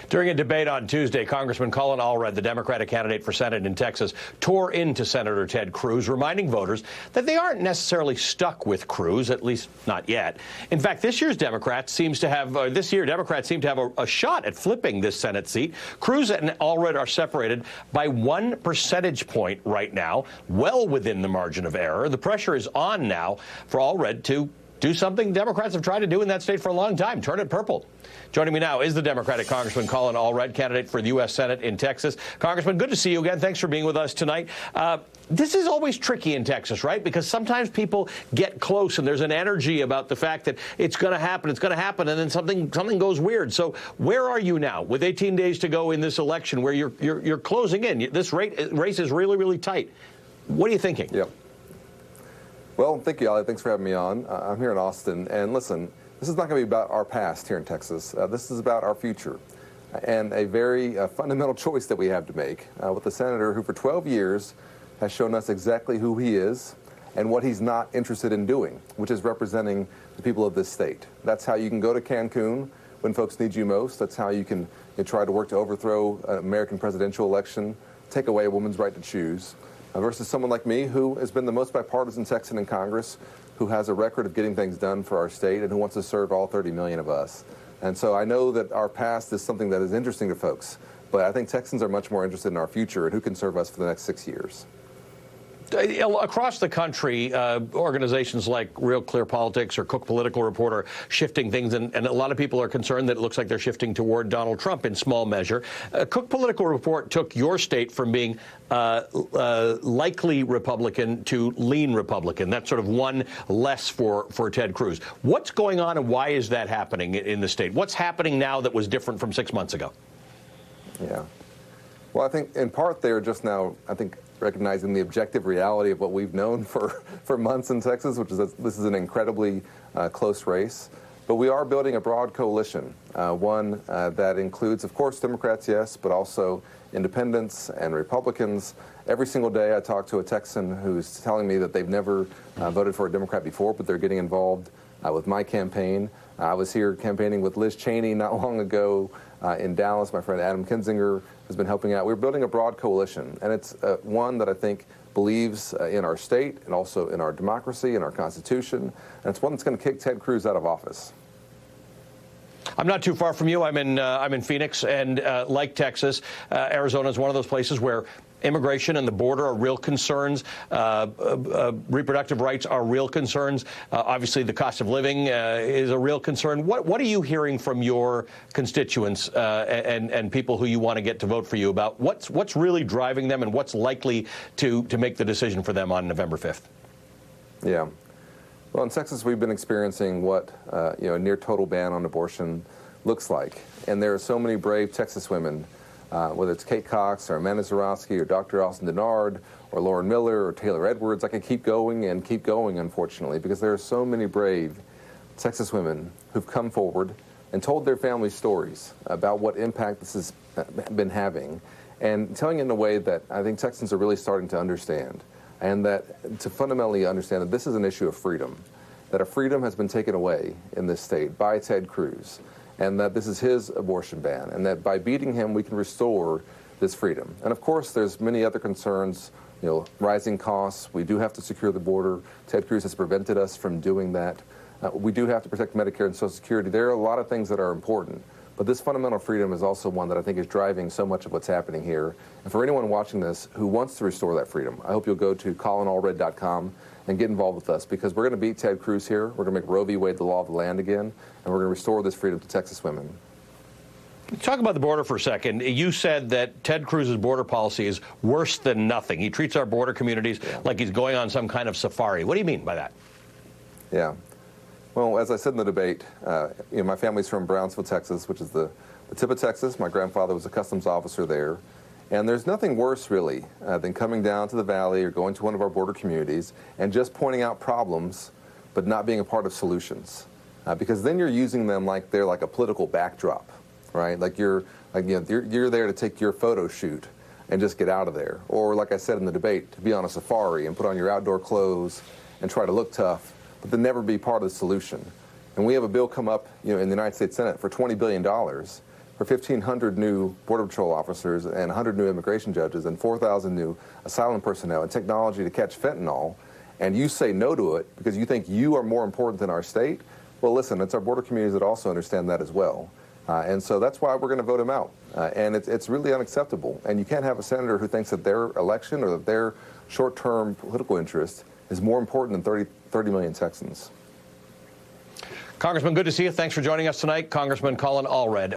During a debate on Tuesday, Congressman Colin, the Democratic candidate for Senate in Texas, tore into Senator Ted Cruz, reminding voters that they aren't necessarily stuck with Cruz, at least not yet. In fact, this year Democrats seem to have a shot at flipping this Senate seat. Cruz and Allred are separated by 1 percentage point right now, well within the margin of error. The pressure is on now for Allred to do something Democrats have tried to do in that state for a long time, turn it purple. Joining me now is the Democratic Congressman Colin Allred, candidate for the U.S. Senate in Texas. Congressman, good to see you again. Thanks for being with us tonight. This is always tricky in Texas, right? Because sometimes people get close and there's an energy about the fact that it's going to happen, and then something goes weird. So where are you now with 18 days to go in this election where you're closing in? This race is really, really tight. What are you thinking? Yep. Well, thank you, Ali. Thanks for having me on. I'm here in Austin, and listen, this is not going to be about our past here in Texas. This is about our future, and a very fundamental choice that we have to make with a senator who for 12 years has shown us exactly who he is and what he's not interested in doing, which is representing the people of this state. That's how you can go to Cancun when folks need you most. That's how you can try to work to overthrow an American presidential election, take away a woman's right to choose. Versus someone like me who has been the most bipartisan Texan in Congress, who has a record of getting things done for our state and who wants to serve all 30 million of us. And so I know that our past is something that is interesting to folks, but I think Texans are much more interested in our future and who can serve us for the next 6 years. Across the country, organizations like Real Clear Politics or Cook Political Report are shifting things, and a lot of people are concerned that it looks like they're shifting toward Donald Trump in small measure. Cook Political Report took your state from being likely Republican to lean Republican. That's sort of one less for Ted Cruz. What's going on and why is that happening in the state? What's happening now that was different from 6 months ago? Yeah. Well, I think in part they're just now, recognizing the objective reality of what we've known for months in Texas, which is that this is an incredibly close race. But we are building a broad coalition, one that includes, of course, Democrats, yes, but also independents and Republicans. Every single day I talk to a Texan who's telling me that they've never voted for a Democrat before, but they're getting involved with my campaign. I was here campaigning with Liz Cheney not long ago in Dallas. My friend Adam Kinzinger has been helping out. We're building a broad coalition, and it's one that I think believes in our state and also in our democracy and our Constitution, and it's one that's going to kick Ted Cruz out of office. I'm not too far from you. I'm in Phoenix, and like Texas, Arizona is one of those places where immigration and the border are real concerns. Reproductive rights are real concerns. Obviously, the cost of living is a real concern. What are you hearing from your constituents and people who you want to get to vote for you about what's really driving them and what's likely to make the decision for them on November 5th? Yeah. Well, in Texas, we've been experiencing what a near total ban on abortion looks like, and there are so many brave Texas women. Whether it's Kate Cox or Amanda Zarowski or Dr. Alison Denard or Lauren Miller or Taylor Edwards, I could keep going and keep going, unfortunately, because there are so many brave Texas women who've come forward and told their family stories about what impact this has been having and telling it in a way that I think Texans are really starting to understand, and that to fundamentally understand that this is an issue of freedom, that a freedom has been taken away in this state by Ted Cruz, and that this is his abortion ban, and that by beating him, we can restore this freedom. And of course, there's many other concerns, rising costs. We do have to secure the border. Ted Cruz has prevented us from doing that. We do have to protect Medicare and Social Security. There are a lot of things that are important, but this fundamental freedom is also one that I think is driving so much of what's happening here. And for anyone watching this who wants to restore that freedom, I hope you'll go to colinallred.com and get involved with us, because we're going to beat Ted Cruz here. We're going to make Roe v. Wade the law of the land again, and we're going to restore this freedom to Texas women. Talk about the border for a second. You said that Ted Cruz's border policy is worse than nothing. He treats our border communities like he's going on some kind of safari. What do you mean by that? Yeah. Well, as I said in the debate, my family's from Brownsville, Texas, which is the tip of Texas. My grandfather was a customs officer there. And there's nothing worse, really, than coming down to the valley or going to one of our border communities and just pointing out problems, but not being a part of solutions. Because then you're using them like they're like a political backdrop, right? Like you're there to take your photo shoot and just get out of there. Or, like I said in the debate, to be on a safari and put on your outdoor clothes and try to look tough, but then never be part of the solution. And we have a bill come up, in the United States Senate for $20 billion for 1,500 new Border Patrol officers and 100 new immigration judges and 4,000 new asylum personnel and technology to catch fentanyl, and you say no to it because you think you are more important than our state, well, listen, it's our border communities that also understand that as well. And so that's why we're going to vote him out. And it's really unacceptable. And you can't have a senator who thinks that their election or that their short-term political interest is more important than 30 million Texans. Congressman, good to see you. Thanks for joining us tonight. Congressman Colin Allred.